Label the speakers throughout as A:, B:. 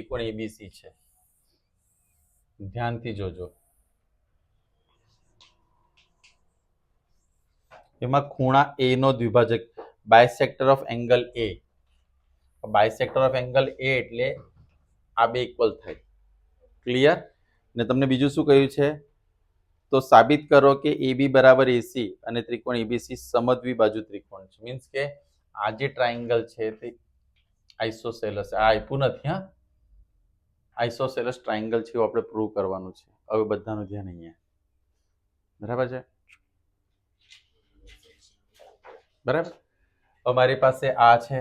A: ત્રિકોણ એબીસી છે, ધ્યાનથી જોજો. એમાં ખૂણા એ નો દ્વિભાજક bisector of angle A. Bisector of angle A એટલે આ બે ઇક્વલ થાય. ક્લિયર? ને તમને બીજું શું કહ્યું છે? તો સાબિત કરો કે AB બરાબર AC અને ત્રિકોણ એબીસી સમદ્વિબાજુ ત્રિકોણ છે. મીન્સ કે આ જે ટ્રાયેંગલ છે તે આઇસોસેલસ, આ આપ્યું નથી હા, આઇસોસેલસ ટ્રાયેંગલ છે એવું આપણે પ્રૂવ કરવાનું છે. હવે બધાનું ધ્યાન અહીંયા. બરાબર છે? બરાબર. અમારી પાસે આ છે.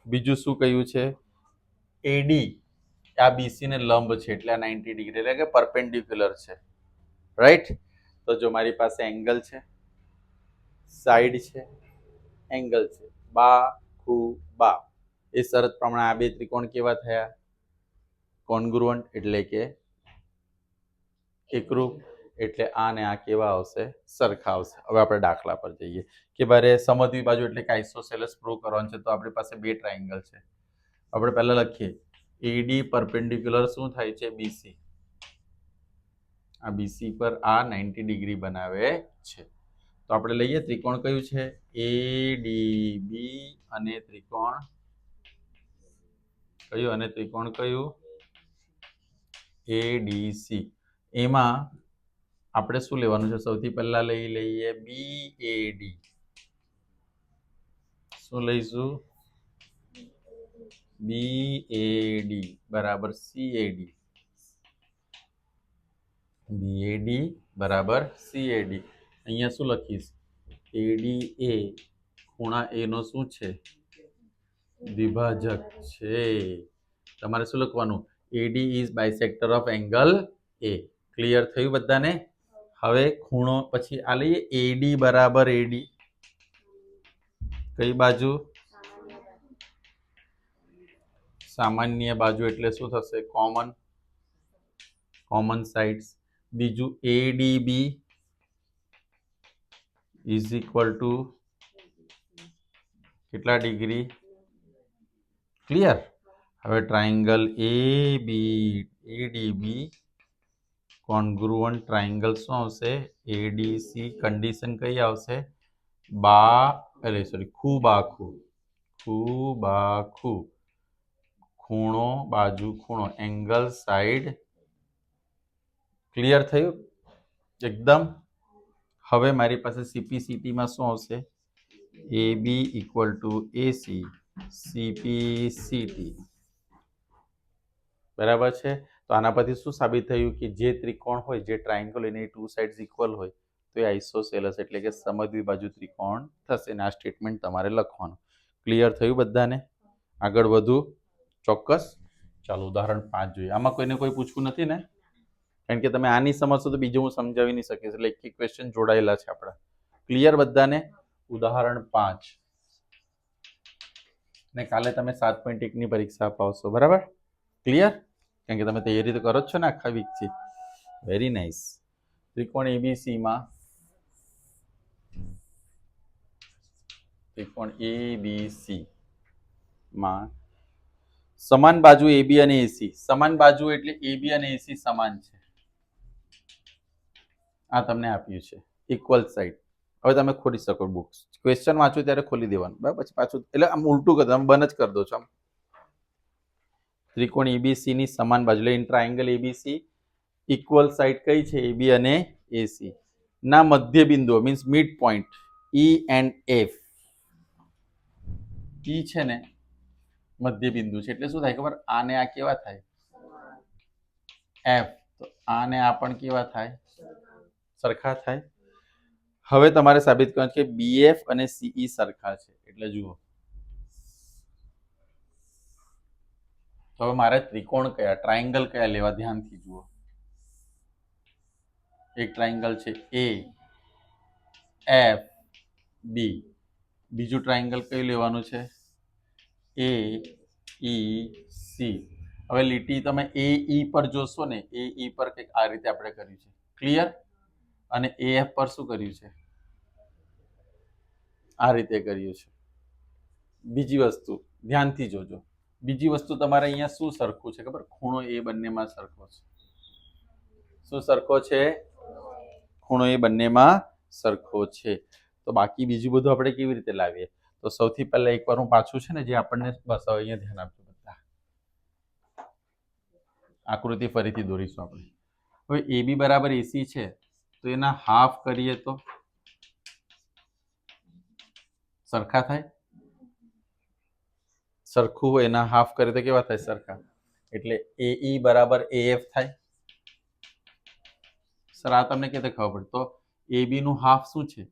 A: બીજું શું કહ્યું છે? AD આ BC ને લંબ છે એટલે આ 90 ડિગ્રી એટલે કે પરપેન્ડિક્યુલર છે. રાઈટ? તો જો મારી પાસે એંગલ છે, સાઈડ છે, એંગલ છે, બા ખુ બા. એ શરત પ્રમાણે આ બે ત્રિકોણ કેવા થયા? કોન્ગ્રુઅન્ટ એટલે કે એકરૂપ. એટલે આ ને આ કેવા આવશે? સરખા આવશે. હવે આપણે દાખલા પર જઈએ કે ભાઈ સમદ્વિબાજુ એટલે કે આઇસોસેલસ પ્રૂવ કરવાનું છે. તો આપણી પાસે બે ટ્રાયેંગલ છે. આપણે પહેલા લખીએ AD પરપેન્ડિક્યુલર શું થાય છે? BC. આ BC પર આ 90 ડિગ્રી બનાવે છે. તો આપણે લઈએ ત્રિકોણ કયું છે? ADB અને ત્રિકોણ કયું? અને ત્રિકોણ કયું? ADC. એમાં આપણે શું લેવાનું છે? સૌથી પહેલા લઈ લઈએ BAD. શું લઈશું? BAD બરાબર CAD. BAD બરાબર CAD. અહીંયા શું લખીશ? ADA ખૂણા A નો શું છે? દ્વિભાજક છે. તમારે શું લખવાનું? AD is bisector of angle A. Clear થયું બધાને? હવે ખૂણો પછી આ લઈએ AD બરાબર AD. કઈ બાજુ? સામાન્ય બાજુ એટલે શું થશે? કોમન. Common sides. બીજું ADB ઇઝ ઇક્વલ ટુ કેટલા ડિગ્રી? ક્લિયર? હવે ટ્રાયેંગલ ADB કોન્ગ્રુઅન્ટ ટ્રાયેંગલ શું આવશે? ADC. કન્ડિશન કઈ આવશે? ખૂ બાખુ. ખૂ બાખુ. ખૂણો બાજુ ખૂણો એંગલ સાઈડ. ક્લિયર થયું એકદમ? હવે મારી પાસે CPCT માં શું આવશે? AB equal to AC CPCT. બરાબર છે? તો આના પરથી શું સાબિત થયું કે જે ત્રિકોણ હોય, જે ટ્રાયેંગલ એની ટુ સાઇડ્સ ઇક્વલ હોય તો એ આઇસોસેલસ એટલે કે સમદ્વિબાજુ ત્રિકોણ થશે. અને આ સ્ટેટમેન્ટ તમારે લખવાનું. ક્લિયર થયું બધાને? આગળ વધુ ચોક્કસ. ચાલો ઉદાહરણ 5 જોઈએ. આમાં કોઈને કોઈ પૂછવું નથી ને? કારણ કે તમે આ નહીં સમજશો તો બીજું હું સમજાવી નહીં શકીશ. એટલે એક ક્વેશ્ચન જોડાયેલા છે આપણા. ક્લિયર બધાને? ઉદાહરણ 5 ને કાલે તમે 7.1 ની પરીક્ષા અપાવશો. બરાબર? ક્લિયર? કારણ કે તમે તૈયારી તો કરો જ છો ને આખા વીકથી. Very nice. ત્રિકોણ એબીસી માં સમાન બાજુ AB અને AC. સમાન બાજુ એટલે AB અને AC સમાન છે. આ તમને આપ્યું છે ઇક્વલ સાઇડ. હવે તમે ખોલી શકો બુક્સ. ક્વેશ્ચન વાંચો ત્યારે ખોલી દેવાનું. બરાબર? પછી પાછું એટલે આમ ઉલટું કરો, તમે બંધ જ કરી દો છો આમ. ત્રિકોણ એબીસી ની સમાન બાજુ એટલે ટ્રાયેંગલ એબીસી ઇક્વલ સાઇડ કઈ છે? AB અને AC ના મધ્ય બિંદુઓ means mid point E and F. E છે ને મધ્ય બિંદુ છે એટલે શું થાય ખબર? આને આ કેવા થાય? F. તો આને આ પણ કેવા થાય? સરખા થાય. હવે તમારે સાબિત કરવાનું છે કે BF અને CE સરખા છે. એટલે જુઓ હવે મારે ત્રિકોણ કયા, ટ્રાયેંગલ કયા લેવા? ધ્યાનથી જુઓ. એક ટ્રાયેંગલ છે AFB. બીજું ટ્રાયેંગલ કયું લેવાનું છે? AEC. હવે લીટી તમે AE પર જોશો ને, AE પર કંઈક આ રીતે આપણે કર્યું છે. ક્લિયર? અને AF પર શું કર્યું છે? આ રીતે કર્યું છે. બીજી વસ્તુ ધ્યાનથી જોજો. બીજી વસ્તુ તમારે અહીંયા શું સરખું છે ખબર? ખૂણો એ બંનેમાં સરખો છે. શું સરખો છે? ખૂણો એ બંનેમાં સરખો છે. તો બાકી બીજું બધું આપણે કેવી રીતે લાવીએ? તો સૌથી પહેલા એકવાર હું પાછું છે ને જે આપણને બસ હવે અહીંયા ધ્યાન આપજો બધા. આકૃતિ ફરીથી દોરીશું આપણે. હવે AB બરાબર AC છે તો એના હાફ કરીએ તો સરખા થાય. સરખું હોય એના હાફ કરીએ તો કેવા થાય? સરખા. એટલે AE બરાબર AF થાય. સર આ તમને કેતે ખબર પડે? તો AB નું હાફ શું છે?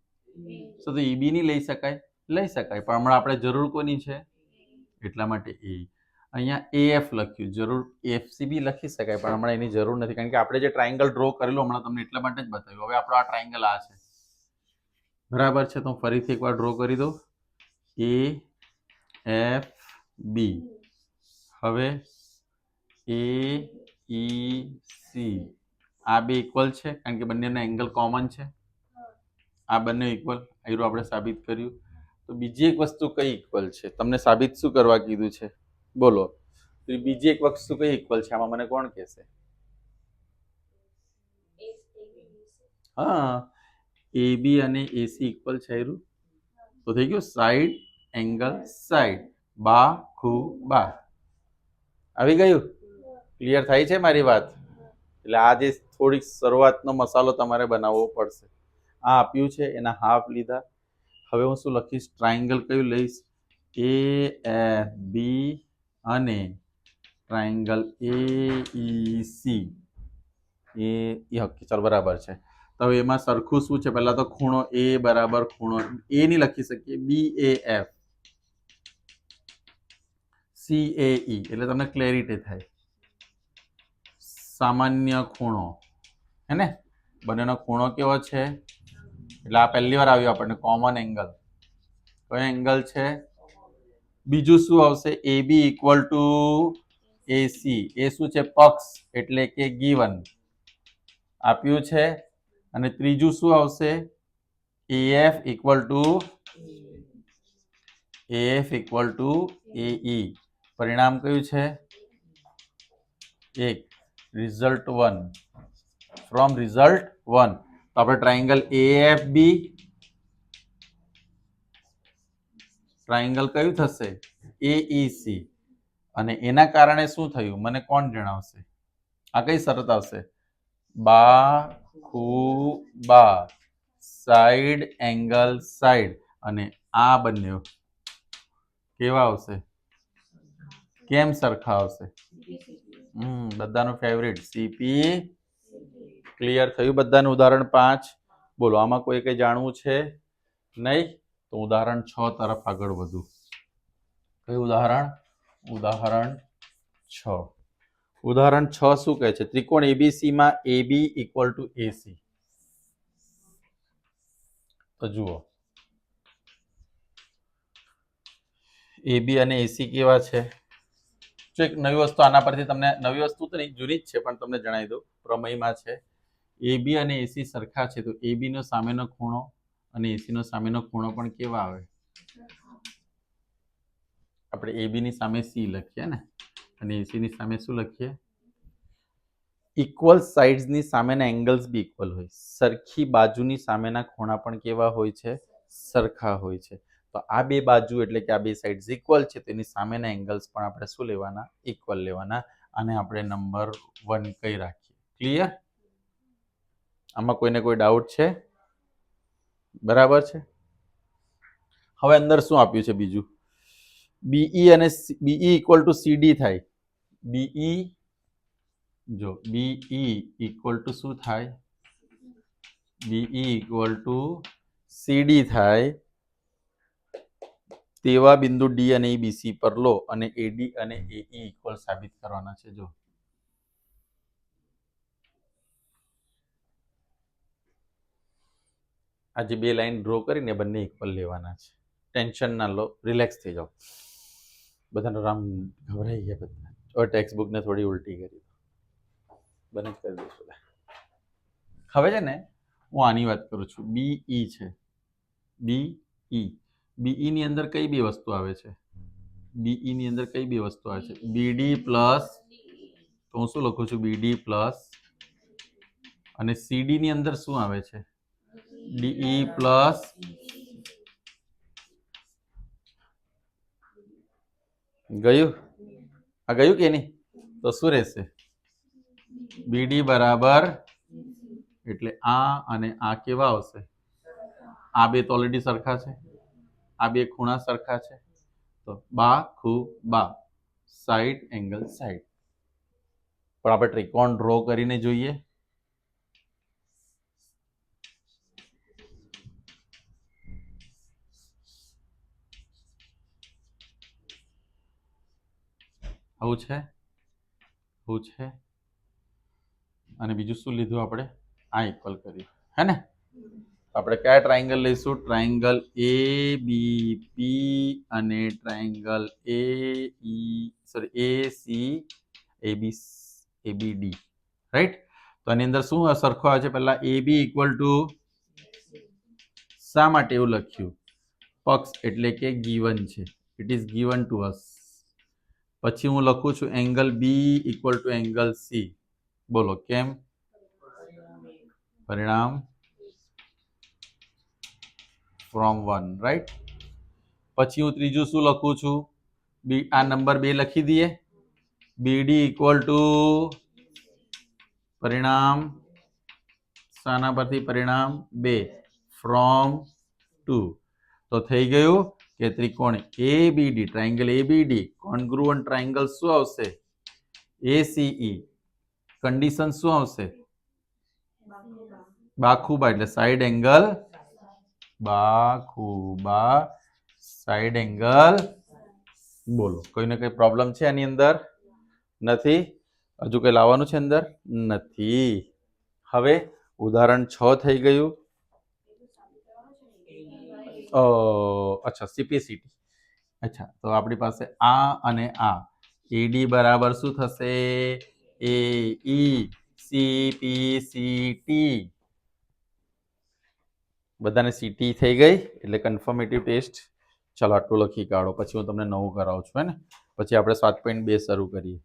A: તો EB ની લઈ શકાય? લઈ શકાય, પણ હમણાં આપણે જરૂર કોની છે? એટલા માટે AE. અહીંયા AF લખ્યું, જરૂર FCB લખી શકાય, પણ હમણાં એની જરૂર નથી, કારણ કે આપણે જે ટ્રાયંગલ ડ્રો કરેલું હમણાં તમને એટલા માટે જ બતાવ્યું. હવે આપણો આ ટ્રાયંગલ આ છે, બરાબર છે? તો હું ફરીથી એકવાર ડ્રો કરી દઉં. AFB. હવે AEC. આ બે ઇક્વલ છે કારણ કે બંનેનો એંગલ કોમન છે. આ બંને ઇક્વલ, આયરું આપણે સાબિત કર્યું. તો બીજી એક વસ્તુ કઈ ઇક્વલ છે? તમને સાબિત શું કરવા કીધું છે? બોલો. તો બીજી એક વસ્તુ કઈ ઇક્વલ છે? આમાં મને કોણ કહેશે? હા, AB અને AC ઇક્વલ છે આયરું. તો થઈ ગયું સાઈડ એંગલ સાઈડ. બા ખુ બા. આવી ગયું? ક્લિયર થાય છે મારી વાત? એટલે આ જે થોડીક શરૂઆતનો મસાલો તમારે બનાવવો પડશે. આ આપ્યું છે એના હાફ લીધા. હવે હું શું લખીશ? ટ્રાયંગલ કયું લઈશ? AFB અને ટ્રાયંગલ AEC. ચાલ બરાબર છે. તો હવે એમાં સરખું શું છે? પહેલા તો ખૂણો A બરાબર ખૂણો A ની લખી શકીએ BAF. CAE એટલે તમને ક્લેરિટી થાય. સામાન્ય ખૂણો હે ને? બંનેનો ખૂણો કેવો છે? એટલે આ પહેલી વાર આવ્યું આપણને કોમન એંગલ. કયો એંગલ છે? બીજું શું આવશે? AB equal to AC. એ શું છે? પક્ષ એટલે કે ગીવન આપ્યું છે. અને ત્રીજું શું આવશે? AF equal to AE. પરિણામ કયું છે? 1. રિઝલ્ટ 1. From result 1. તો આપણે ટ્રાયંગલ AFB, ટ્રાયંગલ કયું થશે? AEC. અને એના કારણે શું થયું મને કોણ જણાવશે? આ કઈ શરત આવશે? બા ખુ બા. Side angle side. અને આ બંને કેવા આવશે? કેમ સરખા આવશે? બધાનું ફેવરિટ CP. ક્લિયર થયું બધાનું? ઉદાહરણ 5. બોલો, આમાં કોઈ કઈ જાણવું છે નહીં? તો ઉદાહરણ 6 તરફ આગળ વધું. કયું ઉદાહરણ? ઉદાહરણ 6. ઉદાહરણ 6 શું કહે છે? ત્રિકોણ ABC માં AB ઇક્વલ ટુ AC. તો જુઓ, AB અને AC કેવા છે? જો એક નવી વસ્તુ આના પરથી તમને, નવી વસ્તુ તો નહીં, જૂની જ છે, પણ તમને જણાવી દઉં. પ્રમેયમાં છે AB અને AC સરખા છે તો AB નો સામેનો ખૂણો અને AC નો સામેનો ખૂણો પણ કેવા આવે? આપણે AB ની સામે C લખીએ ને, અને AC ની સામે શું લખીએ? ઇક્વલ સાઇડ્સની સામેના એંગલ્સ બી ઇક્વલ હોય. સરખી બાજુની સામેના ખૂણા પણ કેવા હોય છે? સરખા હોય છે. તો આ બે બાજુ એટલે કે આ બે સાઇડ્સ ઇક્વલ છે, તેની સામેના એંગલ્સ પણ આપણે શું લેવાના? ઇક્વલ લેવાના. અને આપણે નંબર 1 કઈ રાખીએ. ક્લિયર? આમાં કોઈને કોઈ ડાઉટ છે? બરાબર છે. હવે અંદર શું આપ્યું છે બીજું? BE અને BE ઇક્વલ ટુ CD થાય. BE જો BE ઇક્વલ ટુ શું થાય? BE ઇક્વલ ટુ CD થાય. તેવા બિંદુ D અને E BC પર લો અને AD અને AE ઇક્વલ સાબિત કરવાના છે. જો આ જે બે લાઈન ડ્રો કરીને બંને ઇક્વલ લેવાના છે. ટેન્શન ના લો, રિલેક્સ થઈ જાઓ. બધાનો રામ ગભરાઈ ગયા બધા. હવે ટેક્સ્ટ બુક ને થોડી ઉલટી કરી બને જ કરી દઈશું. હવે છે ને હું આની વાત કરું છું. BE છે, BE ની અંદર કઈ બે વસ્તુ આવે છે? બીઈ ની અંદર કઈ બે વસ્તુ આવે છે? બીડી પ્લસ, તો હું શું લખું છું? બીડી પ્લસ, અને સીડી ની અંદર શું આવે છે? ડીઈ પ્લસ, ગયું? આ ગયું કે નહીં? તો શું રહેશે? બીડી બરાબર, એટલે આ અને આ કેવા આવશે? આ બે તો ઓલરેડી સરખા છે, આ બે ખૂણા સરખા છે, તો બા ખૂ બા, સાઈડ એંગલ સાઈડ. પણ આપણે ત્રિકોણ ડ્રો કરીને જોઈએ. આવું છે, આવું છે, અને બીજું શું લીધું આપણે? આ ઇક્વલ કર્યું, હે ને? આપણે કયા ટ્રાયંગલ લઈશું? ટ્રાયંગલ એ બી પી અને triangle A C A B D, right? તો આની અંદર શું સરખો આવે છે? પહેલા એ બી ઇક્વલ ટુ, શા માટે એવું લખ્યું? પક્ષ એટલે કે ગીવન છે, it is given to us. પછી હું લખું છું angle B equal to angle C. બોલો કેમ? પરિણામ ફ્રોમ 1, રાઈટ? પછી હું ત્રીજું શું લખું છું? આ નંબર 2 લખી દઈએ. બીડી ઇક્વલ ટુ પરિણામ, શાના પરથી? પરિણામ 2 ફ્રોમ 2. તો થઈ ગયું કે ત્રિકોણ એબીડી, ટ્રાયંગલ એબીડી કોન્ગ્રુઅન્ટ ટ્રાયંગલ શું આવશે? એસીઈ. કન્ડિશન શું આવશે? બાખુબા, એટલે સાઈડ એંગલ બાખુબા, સાઈડ એંગલ. બોલો, કોઈને કઈ પ્રોબ્લેમ છે આની અંદર? નથી? હજુ કઈ લાવવાનું છે અંદર? નથી. હવે ઉદાહરણ 6 થઈ ગયું. અચ્છા, સીપીસીટી. અચ્છા, તો આપણી પાસે આ અને આ એડી બરાબર શું થશે? એ ઈ સીપીસીટી. બધાને સીટી થઈ ગઈ એટલે કન્ફર્મેટિવ ટેસ્ટ. ચલો આટલું લખી કાઢો, પછી હું તમને નવું કરાવું છું, હે ને? પછી આપણે 7.2 શરૂ કરીએ.